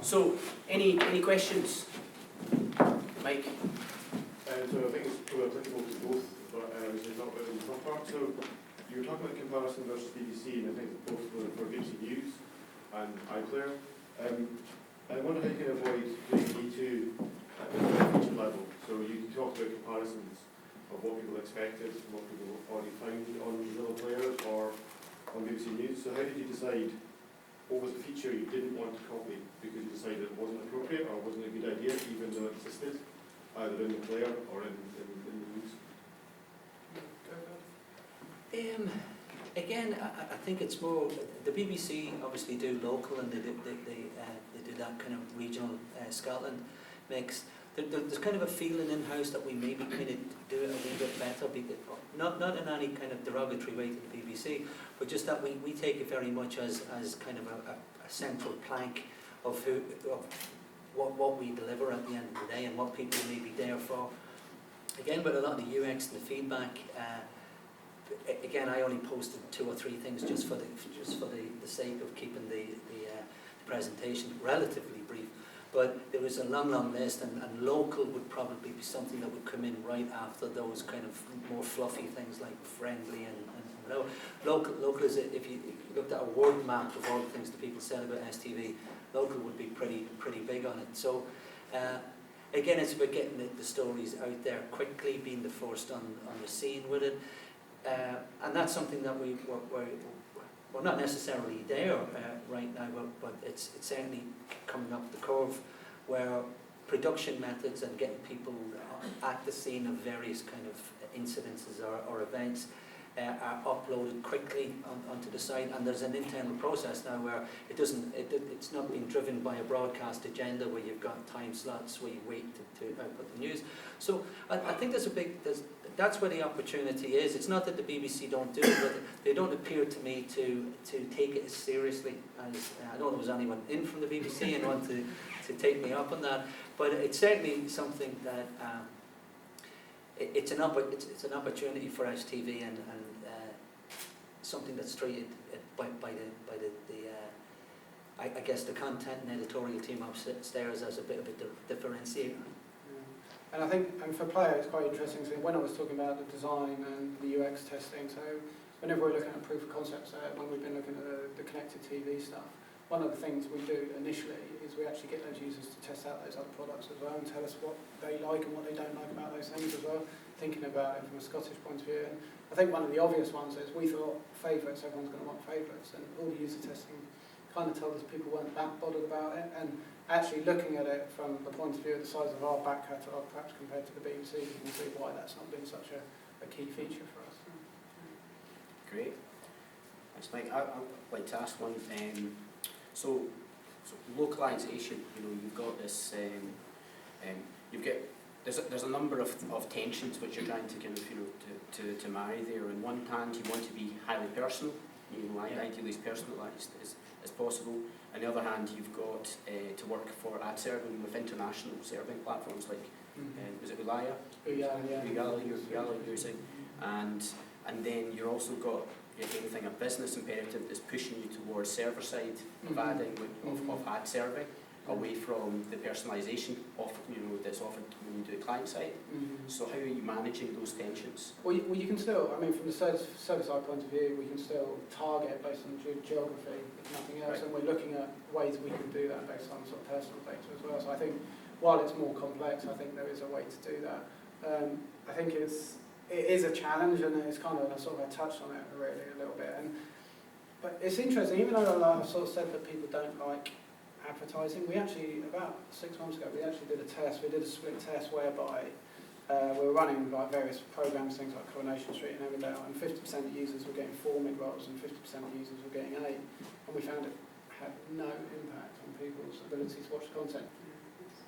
So, any questions? Mike? So I think it's probably applicable to both, but as we talked about in the top part. So you were talking about comparison versus BBC, and I think both for BBC News and iClear. I wonder how you can avoid doing E2 at the feature level. So you talked about comparisons of what people expected and what people already found on Zillow Players or on BBC News. So how did you decide what was the feature you didn't want to copy because you decided it wasn't appropriate or wasn't a good idea, even though it existed, either in the player or in the news? Again, I think it's more, the BBC obviously do local and they do that kind of regional Scotland mix. There's kind of a feeling in-house that we maybe kind of do it a wee bit better, not in any kind of derogatory way to the BBC, but just that we take it very much as kind of a central plank of what we deliver at the end of the day and what people may be there for. Again, with a lot of the UX and the feedback, again, I only posted 2 or 3 things just for the sake of keeping the presentation relatively brief. But there was a long list, and local would probably be something that would come in right after those kind of more fluffy things like friendly and whatever. Local is, if you looked at a word map of all the things that people said about STV, local would be pretty big on it. So again, it's about getting the stories out there quickly, being the first on the scene with it. And that's something that we're not necessarily there right now, but it's certainly coming up the curve where production methods and getting people at the scene of various kind of incidences or events are uploaded quickly onto the site, and there's an internal process now where it's not being driven by a broadcast agenda where you've got time slots where you wait to output the news. So I think that's where the opportunity is. It's not that the BBC don't do it, but they don't appear to me to take it as seriously as, I don't know if there's anyone in from the BBC and want to take me up on that, but it's certainly something that it's an opportunity for STV and something that's treated by the I guess the content and editorial team upstairs as a bit of a differentiator. And I think, and for player, it's quite interesting. So when I was talking about the design and the UX testing, so whenever we're looking at proof of concepts, when we've been looking at the connected TV stuff, one of the things we do initially is we actually get those users to test out those other products as well and tell us what they like and what they don't like about those things as well, thinking about it from a Scottish point of view. And I think one of the obvious ones is we thought favourites, everyone's going to want favourites, and all the user testing kind of told us people weren't that bothered about it. And actually looking at it from the point of view of the size of our back catalogue, perhaps compared to the BBC, you can see why that's not been such a key feature for us. Great. Thanks, Mike. I'd like to ask one. So localization, you've got this, there's a number of tensions which you're trying to kind of, to marry there. On one hand, you want to be highly personal, ideally as personalised as possible. On the other hand, you've got to work for ad serving with international serving platforms like, was it Ulaya? Uyala, you're saying. And then you've also got anything a business imperative that's pushing you towards server side of adding of ad serving, away from the personalisation that's offered when you do client side. So how are you managing those tensions? Well, you can still, I mean, from the service side point of view, we can still target based on geography, if nothing else, and we're looking at ways we can do that based on sort of personal data as well. So I think while it's more complex, I think there is a way to do that. I think it is a challenge, and it's kind of sort of I touched on it really a little bit. But it's interesting, even though I've sort of said that people don't like advertising, we actually, about 6 months ago, we actually did a test. We did a split test whereby we were running like various programs, things like Coronation Street and Edinburgh, and 50% of users were getting 4 mid-rolls and 50% of users were getting 8. And we found it had no impact on people's ability to watch content.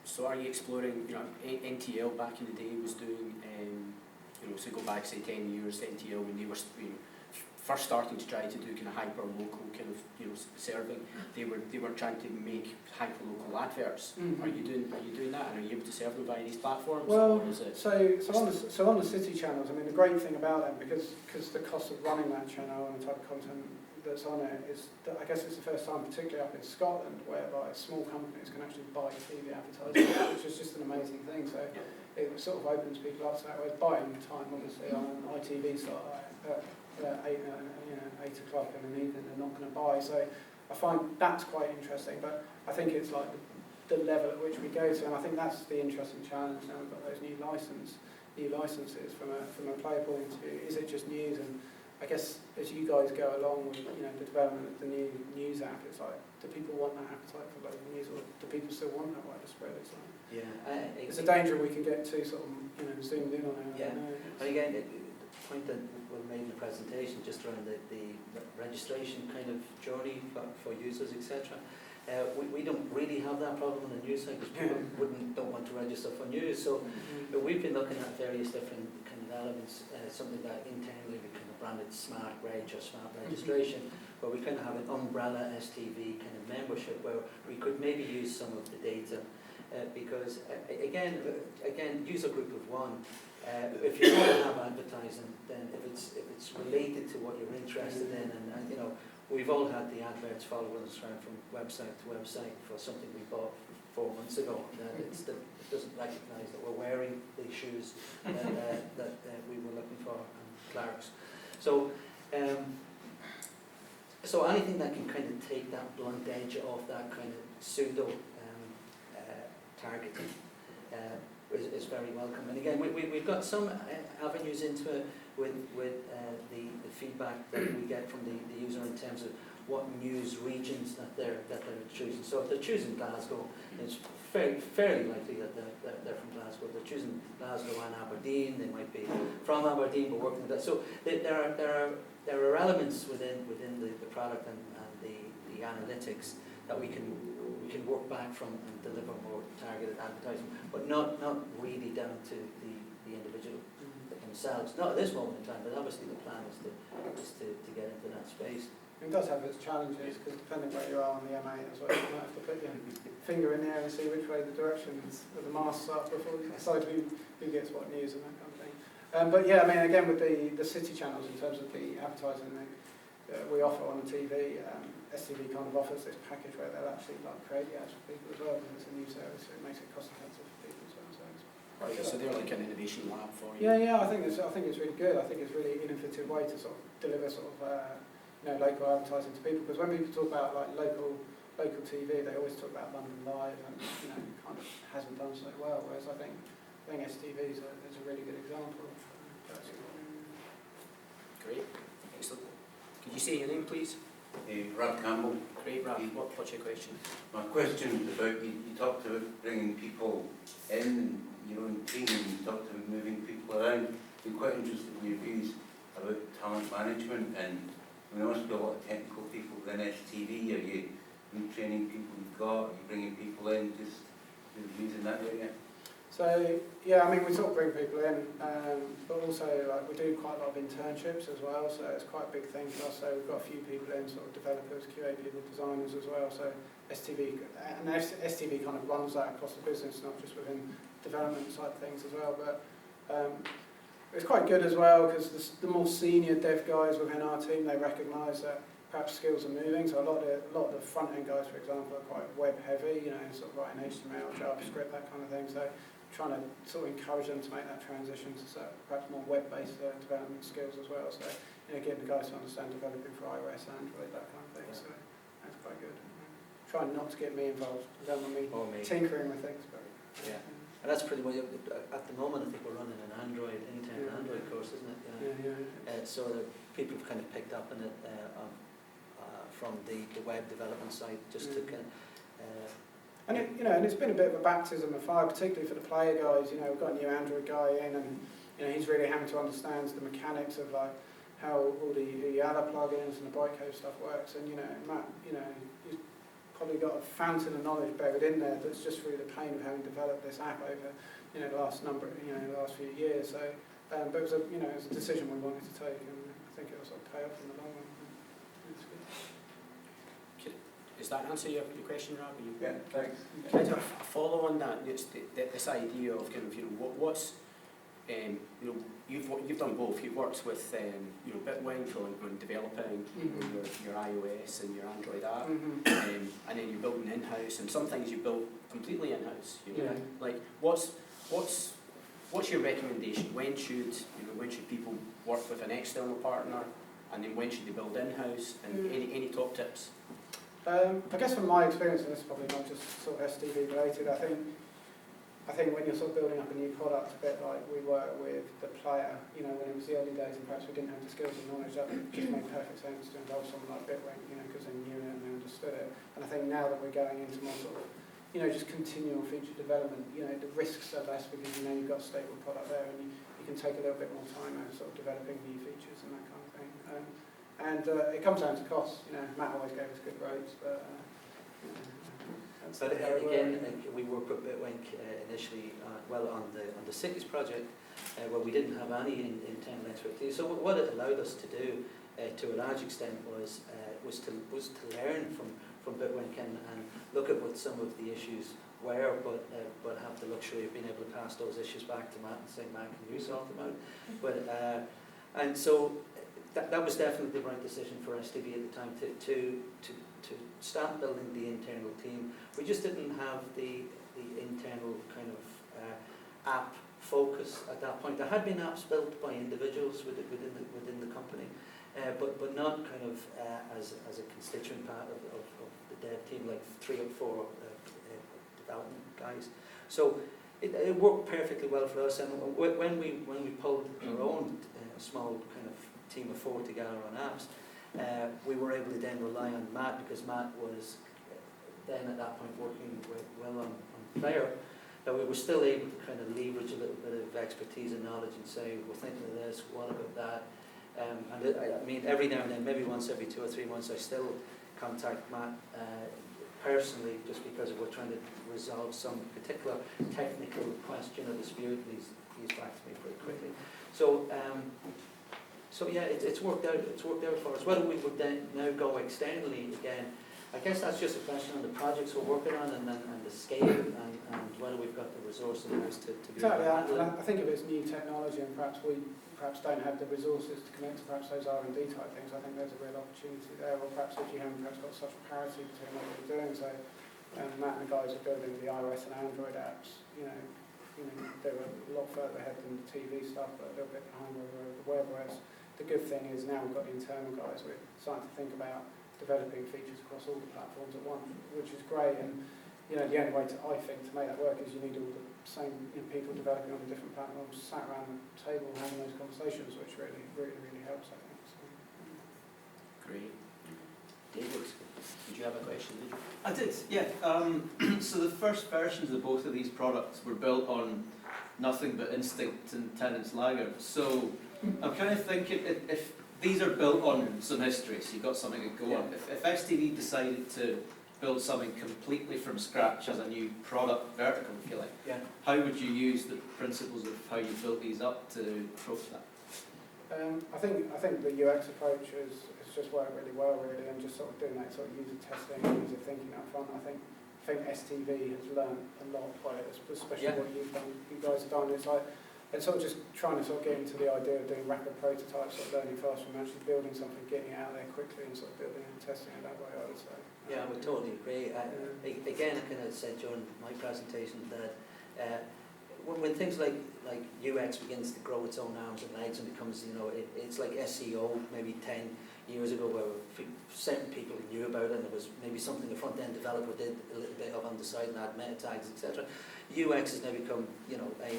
So are you exploring, NTL back in the day was doing, so go back say 10 years, NTL when they were first starting to try to do kind of hyper local kind of serving, they were trying to make hyper local adverts. Are you doing that, and are you able to serve them via these platforms? Well, or is it so on the city channels, I mean the great thing about them, because the cost of running that channel and the type of content that's on it is that I guess it's the first time, particularly up in Scotland, whereby small companies can actually buy TV advertising, which is just an amazing thing. So it sort of opens people up to that way. Buying time, obviously, on an ITV start at 8 o'clock in the evening, they're not going to buy. So I find that's quite interesting. But I think it's like the level at which we go to, and I think that's the interesting challenge. Now we've got those new licenses from a player point of view. Is it just news? And I guess as you guys go along with the development of the new news app, it's like, do people want that appetite for local news, or do people still want that wider spread? It's like, it's a danger we can get too sort of zoomed in on it. Yeah, and again, the point that we made in the presentation, just around the registration kind of journey for users, etc. We don't really have that problem on the news side, because people don't want to register for news. So we've been looking at various different kind of elements, something that internally we kind of branded Smart Reg or Smart Registration, where we kind of have an umbrella STV kind of membership where we could maybe use some of the data, because again, user group of one. If you don't have advertising, then if it's related to what you're interested in, and we've all had the adverts follow us around from website to website for something we bought 4 months ago. It doesn't recognise that we're wearing the shoes that we were looking for, Clark's. So anything that can kind of take that blunt edge off that kind of pseudo targeting is very welcome. And again, we've got some avenues into it with the feedback that we get from the user in terms of what news regions that they're choosing. So if they're choosing Glasgow, it's fairly likely that they're from Glasgow. If they're choosing Glasgow and Aberdeen, they might be from Aberdeen but working with that. So there are elements within the product and the analytics that we can work back from and deliver more targeted advertising, but not really down to the individual themselves. Not at this moment in time, but obviously the plan is to get into that space. It does have its challenges, because depending where you are on the M8 as well, you might have to put your finger in the air and see which way the directions of the masts are before you decide who gets what news and that kind of thing. But yeah, I mean, again, with the city channels, in terms of the advertising we offer on the TV, STV kind of offers this package where they'll actually create the ads for people as well, because it's a new service, so it makes it cost effective for people as well. So it's Right, so they're like an innovation lab for you. Yeah, I think it's really good. I think it's a really innovative way to sort of deliver sort of local advertising to people, because when people talk about like local TV, they always talk about London Live, and kind of hasn't done so well. Whereas I think STV is a really good example of that. Great, excellent. Could you say your name, please? Rab Campbell. Great, Rab. What's your question? My question is about, you talked about bringing people in, and training, you talked about moving people around. I'd be quite interested in your views about talent management, and there must be a lot of technical people within STV. Are you training people you've got? Are you bringing people in? Just your views in that area? So yeah, I mean, we sort of bring people in, but also we do quite a lot of internships as well. So it's quite a big thing for us. So we've got a few people in, sort of developers, QA people, designers as well. So STV kind of runs that across the business, not just within development side of things as well. But it's quite good as well, because the more senior dev guys within our team, they recognise that perhaps skills are moving. So a lot of the front end guys, for example, are quite web heavy. Sort of writing HTML, JavaScript, that kind of thing. So trying to sort of encourage them to make that transition to perhaps more web-based development skills as well. So, getting the guys to understand developing for iOS, Android, that kind of thing. So that's quite good. Trying not to get me involved. I don't want me tinkering with things. But, yeah. And that's pretty much, at the moment, I think we're running an internal Android course, isn't it? So that people have kind of picked up on it from the web development side, just to kind of... And it's been a bit of a baptism of fire, particularly for the player guys. We've got a new Android guy in, and he's really having to understand the mechanics of how all the YALA plugins and the Brightcode stuff works. And Matt, he's probably got a fountain of knowledge buried in there that's just through the pain of having developed this app over the last few years. So, but it was a decision we wanted to take, and I think it will sort of pay off in the long run. Does that answer your question, Rob? Yeah, thanks. Can I have a follow on that? It's this idea of kind of, what's you know, you've done both. You've worked with Bitwink on developing your iOS and your Android app, and then you're building in-house, and some things you build completely in-house. You know, Yeah. like what's your recommendation? When should people work with an external partner, and then when should they build in-house? And any top tips? I guess from my experience, and this is probably not just sort of STV related, I think when you're sort of building up a new product, a bit like we were with the player, you know, when it was the early days and perhaps we didn't have the skills and knowledge, that just made perfect sense to involve someone like Bitwink, you know, because they knew it and they understood it. And I think now that we're going into more sort of, you know, just continual feature development, you know, the risks are less because you know you've got a stable product there, and you can take a little bit more time out sort of developing new features and that kind of thing. And it comes down to costs. You know, Matt always gave us good rates, but you know, But again, we worked with Bitwink initially, on the cities project, where we didn't have any internal expertise. So what it allowed us to do, to a large extent, was to learn from Bitwink and look at what some of the issues were, but have the luxury of being able to pass those issues back to Matt and say, Matt, can you sort them out? But and so that was definitely the right decision for STV at the time to start building the internal team. We just didn't have the internal kind of app focus at that point. There had been apps built by individuals within the company, but not kind of as a constituent part of the dev team, like 3 or 4 development guys. So it worked perfectly well for us. And when we pulled our own small kind of team of 4 together on apps, we were able to then rely on Matt, because Matt was then at that point working well on Player, that we were still able to kind of leverage a little bit of expertise and knowledge and say, we're thinking of this, what about that? And I mean, every now and then, maybe once every 2 or 3 months, I still contact Matt personally, just because we're trying to resolve some particular technical question or dispute, and he's back to me pretty quickly. So yeah, it's worked out. It's worked out for us. Whether we would then now go externally again, I guess that's just a question on the projects we're working on and the scale and whether we've got the resource in house to be able exactly. to handle it. I think if it's new technology and perhaps we don't have the resources to commit to perhaps those R&D type things, I think there's a real opportunity there. Or perhaps if you haven't perhaps got such parity between what we're doing. So Matt and the guys are building the iOS and Android apps. You know, they're a lot further ahead than the TV stuff, but a little bit behind where we're the web. Whereas the good thing is now we've got the internal guys. We're starting to think about developing features across all the platforms at once, which is great. And you know, the only way I think to make that work is you need all the same people developing on the different platforms sat around the table having those conversations, which really helps, I think. So, Great. David, did you have a question? Did you? I did, yeah. So the first versions of both of these products were built on nothing but instinct and Tennant's Lager. So I'm kind of thinking, if these are built on some history, so you've got something to go on. If STV decided to build something completely from scratch as a new product vertical, if you like, how would you use the principles of how you built these up to approach that? I think the UX approach is just worked really well, really, and just sort of doing that sort of user testing, user thinking up front. I think STV has learned a lot by it, especially what you guys have done. It's like it's sort of just trying to sort of get into the idea of doing rapid prototypes, sort of learning fast from actually building something, getting it out there quickly, and sort of building and testing it that way, I would say. Yeah, I would totally agree. Again, I kind of said during my presentation that when things like UX begins to grow its own arms and legs and becomes, you know, it's like SEO maybe 10 years ago where certain people knew about it and there was maybe something the front-end developer did a little bit of on the side and had meta tags, etc. UX has now become, you know, a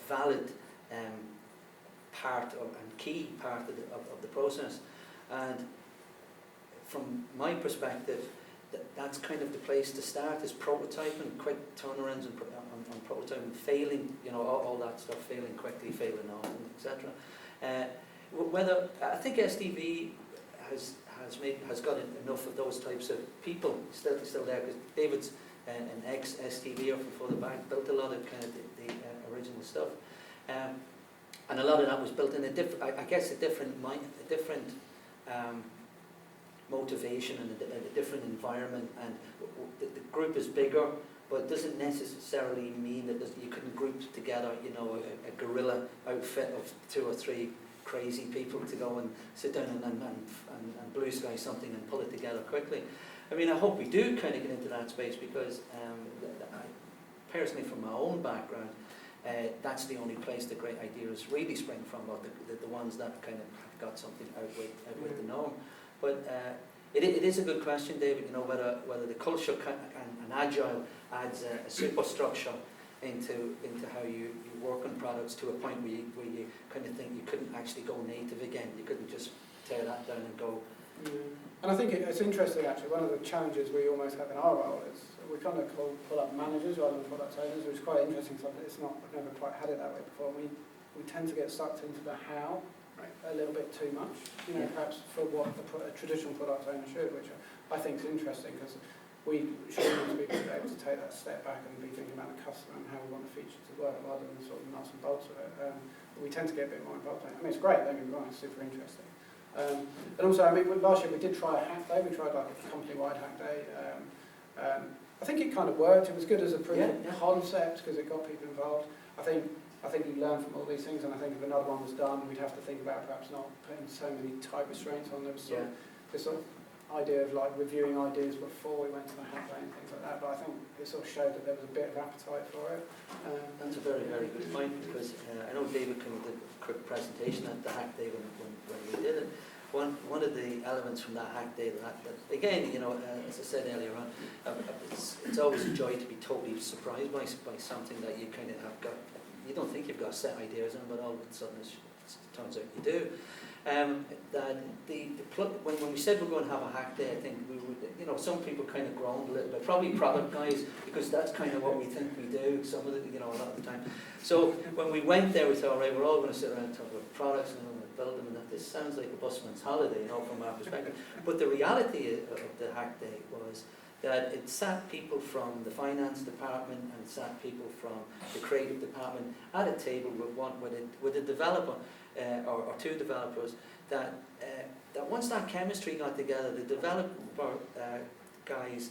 valid part of, and key part of the process. And from my perspective, that's kind of the place to start, is prototyping, quick turnarounds on prototyping, failing, you know, all that stuff, failing quickly, failing often, etc. Whether I think STV has got enough of those types of people still there, because David's an ex-STVer from further back, built a lot of kind of the original stuff, and a lot of that was built in a different, I guess, a different motivation and a different environment, and the group is bigger, but it doesn't necessarily mean that you couldn't group together, you know, a guerrilla outfit of 2 or 3 crazy people to go and sit down and blue sky something and pull it together quickly. I mean, I hope we do kind of get into that space, because personally, from my own background, that's the only place the great ideas really spring from, or the ones that kind of have got something out with the norm. But it is a good question, David, you know, whether the culture and agile adds a superstructure into how you work on products to a point where you kind of think you couldn't actually go native again. You couldn't just tear that down and go. And I think it's interesting, actually. One of the challenges we almost have in our role is we kind of call product managers rather than product owners, which is quite interesting. It's not, we've never quite had it that way before. We tend to get sucked into the how a little bit too much, you know, perhaps for what a traditional product owner should, which I think is interesting, because we should need to be able to take that step back and be thinking about the customer and how we want the feature to work, rather than sort of nuts and bolts of it. We tend to get a bit more involved in it. I mean, it's great, don't get me wrong, it's super interesting. And also, I mean, last year we did try a hack day. We tried like a company-wide hack day. I think it kind of worked. It was good as a proof of concept, because it got people involved. I think you learn from all these things, and I think if another one was done, we'd have to think about perhaps not putting so many type restraints on them. So this sort of idea of like reviewing ideas before we went to the hack day and things like that. But I think it sort of showed that there was a bit of appetite for it. That's a very, very good point, because I know David did a quick presentation at the hack day when we did it. One of the elements from that hack day, that again, you know, as I said earlier on, it's always a joy to be totally surprised by something that you kind of have got. You don't think you've got set ideas on, but all of a sudden it turns out you do. That when we said we're going to have a hack day, I think we would, you know, some people kind of groaned a little bit, probably product guys, because that's kind of what we think we do, some of it, you know, a lot of the time. So when we went there, we thought, all right, we're all going to sit around and talk about products and we're going to build them, and that this sounds like a busman's holiday, you know, from our perspective. But the reality of the hack day was that it sat people from the finance department and it sat people from the creative department at a table with a developer or 2 developers, that once that chemistry got together, the developer guys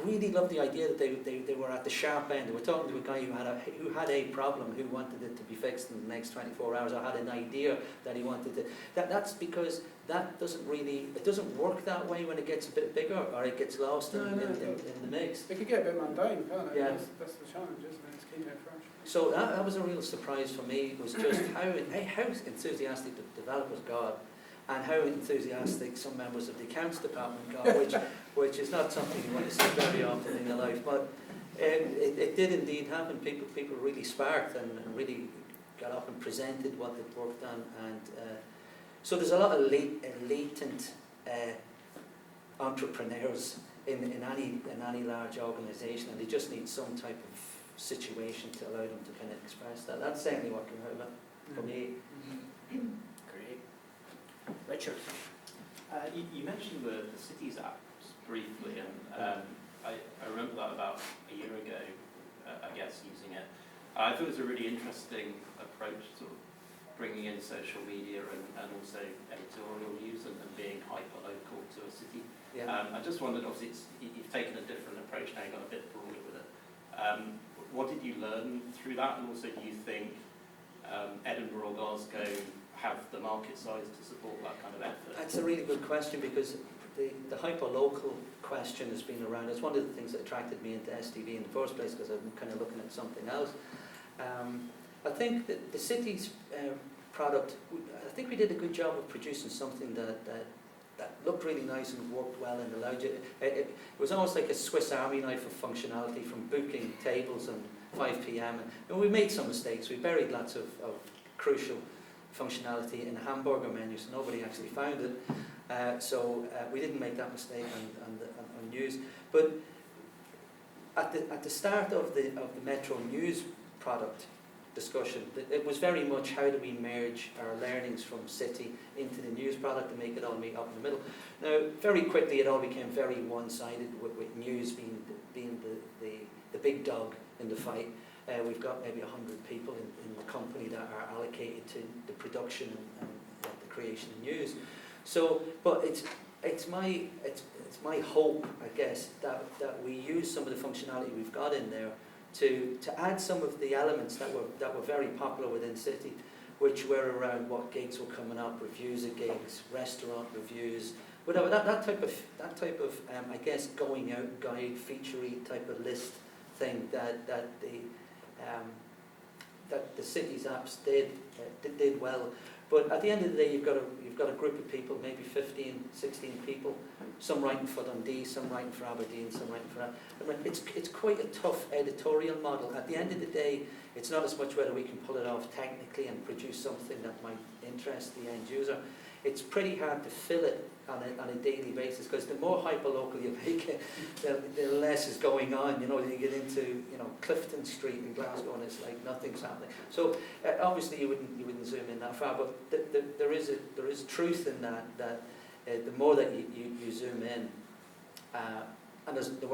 really loved the idea that they were at the sharp end. They were talking to a guy who had a problem, who wanted it to be fixed in the next 24 hours, or had an idea that he wanted to. That's because that doesn't work that way when it gets a bit bigger, or it gets lost in the mix. It could get a bit mundane, can't it? Yeah. That's the challenge, isn't it? It's keeping it fresh. So that was a real surprise for me, was just how enthusiastic the developers got, and how enthusiastic some members of the accounts department got, which is not something you want to see very often in your life. But it did indeed happen. People really sparked and really got up and presented what they'd worked on. And so there's a lot of latent entrepreneurs in any large organisation, and they just need some type of situation to allow them to kind of express that. That's certainly what came out of it for me. Great. Richard? You mentioned the Cities app briefly, and I remember that about a year ago, I guess, using it. I thought it was a really interesting approach, sort of bringing in social media and also editorial news and being hyper-local to a city. Yeah. I just wondered, obviously, you've taken a different approach now, you've gone a bit broader with it. What did you learn through that, and also do you think Edinburgh or Glasgow have the market size to support that kind of effort? That's a really good question, because the hyper-local question has been around. It's one of the things that attracted me into STV in the first place, because I'm kind of looking at something else. I think that the city's product, I think we did a good job of producing something that looked really nice and worked well and allowed you. It was almost like a Swiss Army knife of functionality, from booking tables and 5 p.m. And we made some mistakes. We buried lots of crucial functionality in the hamburger menu, so nobody actually found it. So we didn't make that mistake on news. But at the start of the Metro News product discussion, it was very much how do we merge our learnings from City into the news product and make it all meet up in the middle. Now, very quickly it all became very one-sided, with news being the big dog in the fight. We've got maybe 100 people in the company that are allocated to the production and the creation of news. So, but it's my hope, I guess, that we use some of the functionality we've got in there to add some of the elements that were very popular within City, which were around what gigs were coming up, reviews of gigs, restaurant reviews, whatever, that type of I guess going out guide, featurey type of list thing that the City's apps did well. But at the end of the day, you've got a group of people, maybe 15, 16 people, some writing for Dundee, some writing for Aberdeen, some writing for... I mean, it's quite a tough editorial model. At the end of the day, it's not as much whether we can pull it off technically and produce something that might interest the end user. It's pretty hard to fill it on a daily basis, because the more hyper-local you make it, the less is going on. You know, you get into, you know, Clifton Street in Glasgow and it's like nothing's happening. So obviously you wouldn't zoom in that far, but there is truth in that the more that you zoom in, and there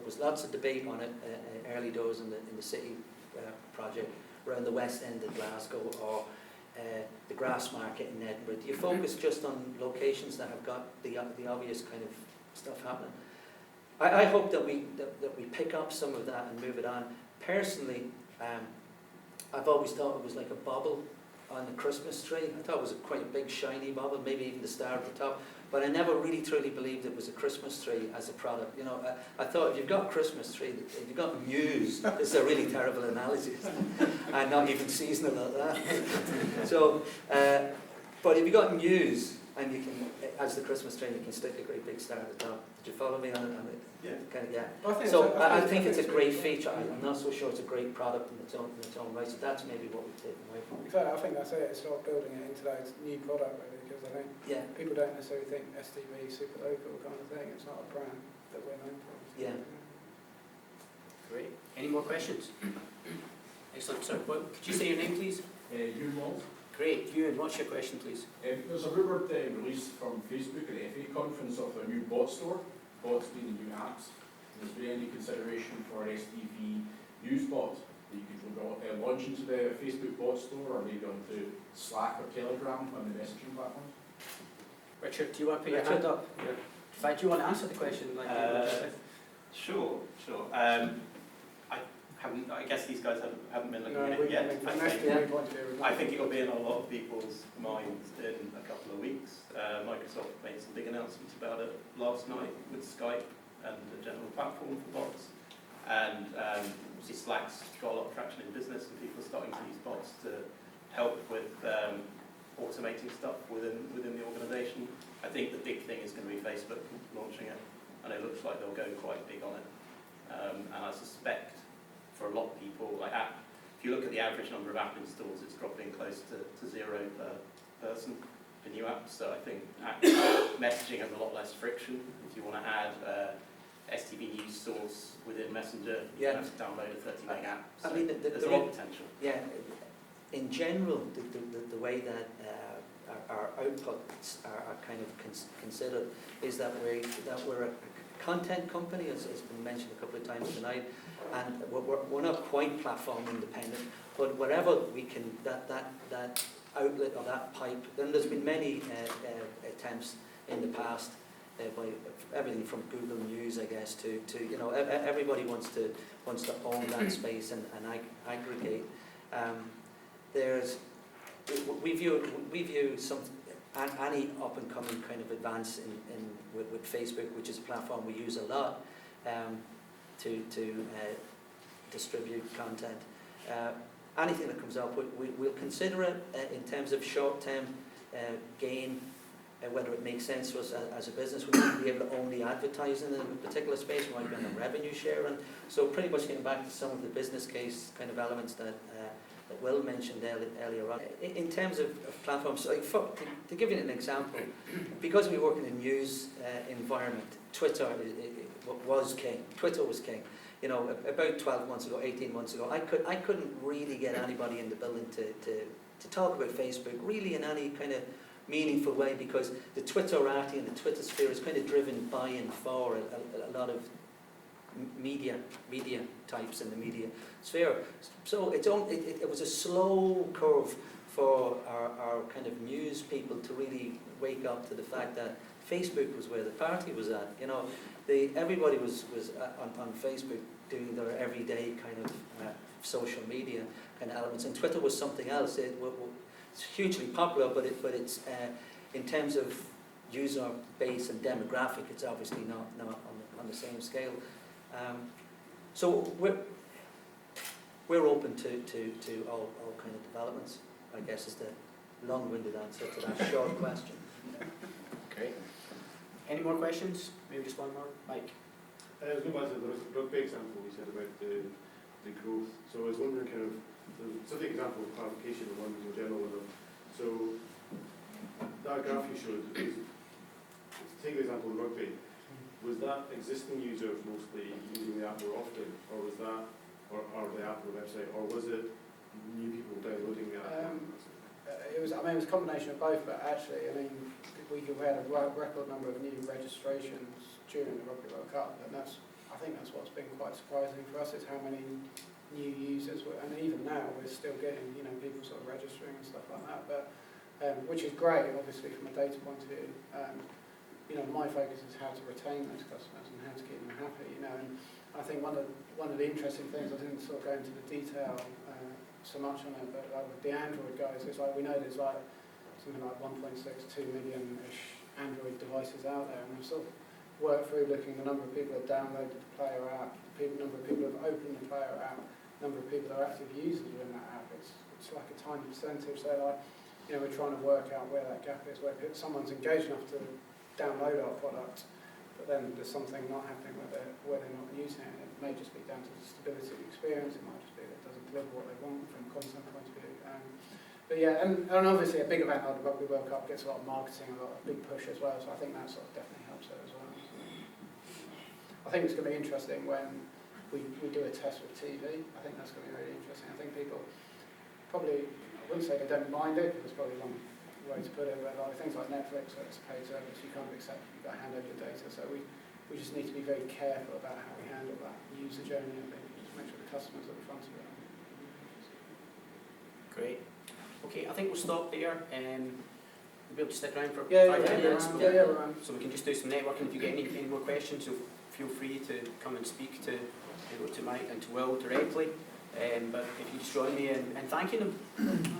was lots of debate on it early doors in the City project around the West End of Glasgow, or the Grass Market in Edinburgh. Do you focus just on locations that have got the obvious kind of stuff happening? I hope that we pick up some of that and move it on. Personally, I've always thought it was like a bauble on the Christmas tree. I thought it was quite a big shiny bauble, maybe even the star at the top. But I never really truly believed it was a Christmas tree as a product. You know, I thought if you've got a Christmas tree, if you've got news, this is a really terrible analogy, and not even seasonal at that. So, but if you've got news, and you can, as the Christmas tree, you can stick a great big star at the top. Did you follow me on it? Yeah. Kind of, yeah. I think it's a great feature. I'm not so sure it's a great product in its own right. So that's maybe what we've taken away from it. Exactly, I think that's it. It's not building it into that new product, really, because I think people don't necessarily think STV super local kind of thing. It's not a brand that we're known for. Yeah. Great. Any more questions? Excellent. Sorry, could you say your name, please? Ewan Walls. Great. Ewan, what's your question, please? There's a rumoured release from Facebook at the FA conference of a new bot store, bots being the new apps. Is there any consideration for an STV news bot that you could launch into the Facebook bot store, or maybe onto Slack or Telegram on the messaging platforms? Richard, do you want to put your hand up? Yeah. In fact, do you want to answer the question? Sure. I guess these guys haven't been looking at it yet. I think it'll be in a lot of people's minds in a couple of weeks. Microsoft made some big announcements about it last night with Skype and the general platform for bots. And obviously Slack's got a lot of traction in business, and people are starting to use bots to help with automating stuff within the organisation. I think the big thing is going to be Facebook launching it, and it looks like they'll go quite big on it. And I suspect for a lot of people, if you look at the average number of app installs, it's dropping close to 0 per person for new apps. So I think messaging has a lot less friction. If you want to add STV news source within Messenger, you have to download a 30 meg app. So there's a lot of potential. Yeah, in general, the way that our outputs are kind of considered is that we're a content company, as has been mentioned a couple of times tonight, and we're not quite platform independent, but wherever we can, that outlet or that pipe, then there's been many attempts in the past by everything from Google News, I guess, to you know, everybody wants to own that space and aggregate. We view some any up and coming kind of advance with Facebook, which is a platform we use a lot to distribute content. Anything that comes up, we'll consider it in terms of short-term gain, whether it makes sense to us as a business. We might be able to only advertise in a particular space, we might be on a revenue share, and so pretty much getting back to some of the business case kind of elements that Will mentioned earlier on. In terms of platforms, like to give you an example, because we work in a news environment, Twitter was king. Twitter was king. You know, about 12 months ago, 18 months ago, I couldn't really get anybody in the building to talk about Facebook really in any kind of meaningful way, because the Twitterati and the Twitter sphere is kind of driven by and for a lot of media types in the media sphere. So it was a slow curve for our kind of news people to really wake up to the fact that Facebook was where the party was at. You know, everybody was on Facebook doing their everyday kind of social media kind of elements, and Twitter was something else. It's hugely popular, but it's in terms of user base and demographic, it's obviously not on the same scale. So we're open to all kind of developments, I guess, is the long-winded answer to that short question. Okay. Any more questions? Maybe just one more. Mike? I was going back to the rugby example we said about the growth. So I was wondering kind of, so the example of clarification and one more general one. So that graph you showed, take the example of rugby, was that existing users mostly using the app more often, or was that, or the app or the website, or was it new people downloading the app? It was a combination of both, but actually, I mean, we had a record number of new registrations during the Rugby World Cup, and I think that's what's been quite surprising for us, is how many new users and even now we're still getting, you know, people sort of registering and stuff like that, but which is great, obviously, from a data point of view. You know, my focus is how to retain those customers and how to keep them happy, you know, and I think one of the interesting things, I didn't sort of go into the detail so much on it, but like with the Android guys, it's like we know there's like something like 1.62 million-ish Android devices out there, and we've sort of worked through looking at the number of people that downloaded the player app, the number of people that have opened the player app, number of people that are active users within that app. It's like a tiny percentage, so like, you know, we're trying to work out where that gap is, where someone's engaged enough to download our product, but then there's something not happening where they're not using it. It may just be down to the stability of the experience, it might just be that it doesn't deliver what they want from a content point of view. But yeah, and obviously a big event like the Rugby World Cup gets a lot of marketing, a big push as well, so I think that sort of definitely helps it as well. I think it's going to be interesting when we do a test with TV. I think that's going to be really interesting. I think people probably, I wouldn't say they don't mind it, because it's probably one way to put it, but like things like Netflix, where it's a paid service, you can't accept, you've got to hand over your data, so we just need to be very careful about how we handle that user journey, and just make sure the customer's at the front of it. Great. Okay, I think we'll stop there. We'll be able to stick around for 5 minutes. We're around. So we can just do some networking. If you get any more questions, so feel free to come and speak to Mike and to Will directly. But if you just join me in thanking them.